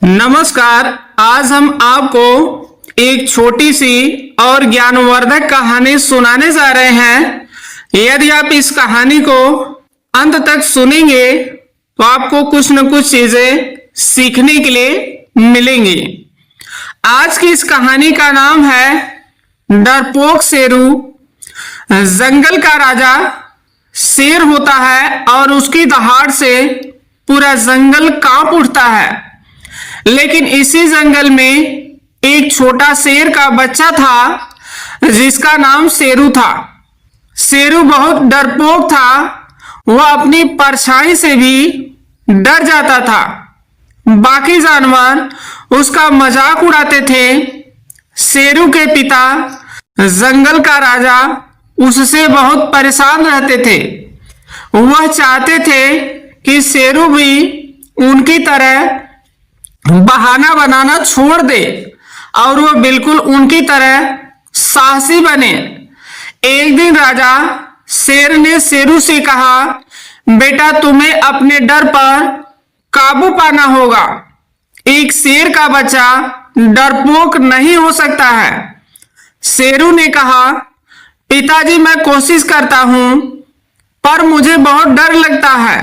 नमस्कार। आज हम आपको एक छोटी सी और ज्ञानवर्धक कहानी सुनाने जा रहे हैं। यदि आप इस कहानी को अंत तक सुनेंगे तो आपको कुछ न कुछ चीजें सीखने के लिए मिलेंगी। आज की इस कहानी का नाम है डरपोक शेरू। जंगल का राजा शेर होता है और उसकी दहाड़ से पूरा जंगल कांप उठता है। लेकिन इसी जंगल में एक छोटा शेर का बच्चा था जिसका नाम शेरू था। शेरू बहुत डरपोक था। वह अपनी परछाई से भी डर जाता था। बाकी जानवर उसका मजाक उड़ाते थे। शेरू के पिता जंगल का राजा उससे बहुत परेशान रहते थे। वह चाहते थे कि शेरू भी उनकी तरह बहाना बनाना छोड़ दे और वह बिल्कुल उनकी तरह साहसी बने। एक दिन राजा शेर ने शेरू से कहा, बेटा तुम्हें अपने डर पर काबू पाना होगा। एक शेर का बच्चा डरपोक नहीं हो सकता है। शेरू ने कहा, पिताजी मैं कोशिश करता हूं पर मुझे बहुत डर लगता है।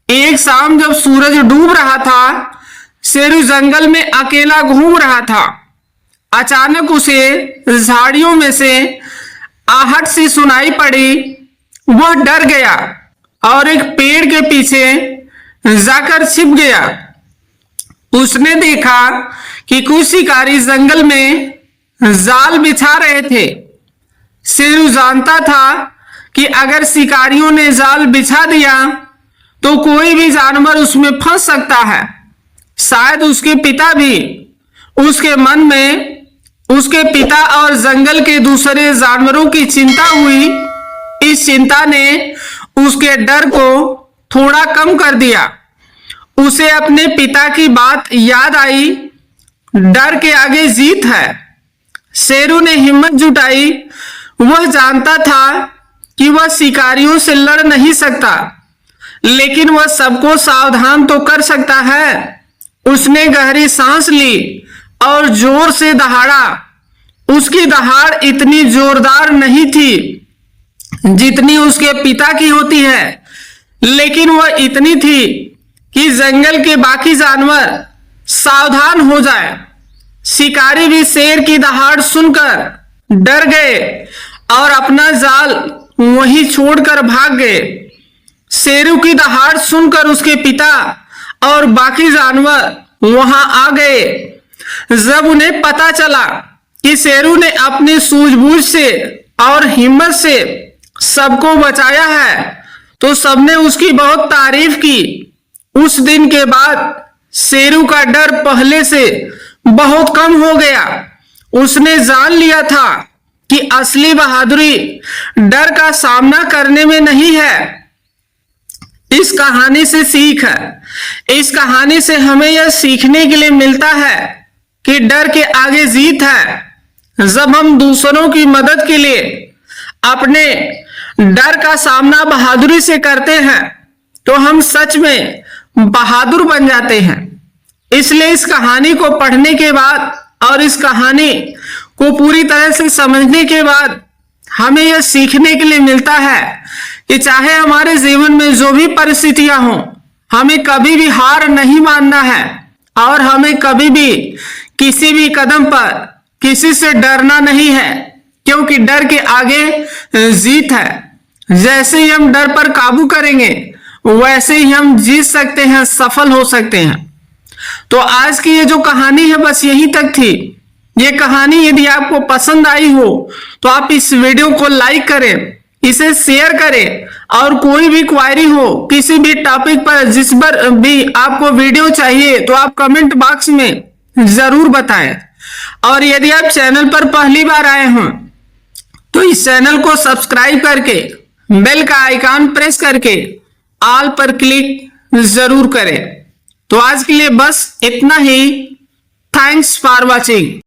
एक शाम जब सूरज डूब रहा था, शेरू जंगल में अकेला घूम रहा था। अचानक उसे झाड़ियों में से आहट सी सुनाई पड़ी। वह डर गया और एक पेड़ के पीछे जाकर छिप गया। उसने देखा कि कुछ शिकारी जंगल में जाल बिछा रहे थे। शेरू जानता था कि अगर शिकारियों ने जाल बिछा दिया तो कोई भी जानवर उसमें फंस सकता है। शायद उसके पिता भी। उसके मन में उसके पिता और जंगल के दूसरे जानवरों की चिंता हुई। इस चिंता ने उसके डर को थोड़ा कम कर दिया। उसे अपने पिता की बात याद आई, डर के आगे जीत है। शेरू ने हिम्मत जुटाई। वह जानता था कि वह शिकारियों से लड़ नहीं सकता, लेकिन वह सबको सावधान तो कर सकता है। उसने गहरी सांस ली और जोर से दहाड़ा। उसकी दहाड़ इतनी जोरदार नहीं थी जितनी उसके पिता की होती है, लेकिन वह इतनी थी कि जंगल के बाकी जानवर सावधान हो जाए। शिकारी भी शेर की दहाड़ सुनकर डर गए और अपना जाल वहीं छोड़कर भाग गए। शेरू की दहाड़ सुनकर उसके पिता और बाकी जानवर वहां आ गए। जब उन्हें पता चला कि शेरू ने अपनी सूझबूझ से और हिम्मत से सबको बचाया है तो सबने उसकी बहुत तारीफ की। उस दिन के बाद शेरू का डर पहले से बहुत कम हो गया। उसने जान लिया था कि असली बहादुरी डर का सामना करने में नहीं है। इस कहानी से सीख है। इस कहानी से हमें यह सीखने के लिए मिलता है कि डर के आगे जीत है। जब हम दूसरों की मदद के लिए अपने डर का सामना बहादुरी से करते हैं तो हम सच में बहादुर बन जाते हैं। इसलिए इस कहानी को पढ़ने के बाद और इस कहानी को पूरी तरह से समझने के बाद हमें यह सीखने के लिए मिलता है कि चाहे हमारे जीवन में जो भी परिस्थितियां हों, हमें कभी भी हार नहीं मानना है और हमें कभी भी किसी भी कदम पर किसी से डरना नहीं है, क्योंकि डर के आगे जीत है। जैसे ही हम डर पर काबू करेंगे वैसे ही हम जीत सकते हैं, सफल हो सकते हैं। तो आज की ये जो कहानी है बस यहीं तक थी। ये कहानी यदि आपको पसंद आई हो तो आप इस वीडियो को लाइक करें, इसे शेयर करें और कोई भी क्वारी हो किसी भी टॉपिक पर जिस पर भी आपको वीडियो चाहिए तो आप कमेंट बॉक्स में जरूर बताएं। और यदि आप चैनल पर पहली बार आए हों तो इस चैनल को सब्सक्राइब करके बेल का आइकॉन प्रेस करके ऑल पर क्लिक जरूर करें। तो आज के लिए बस इतना ही। Thanks for watching.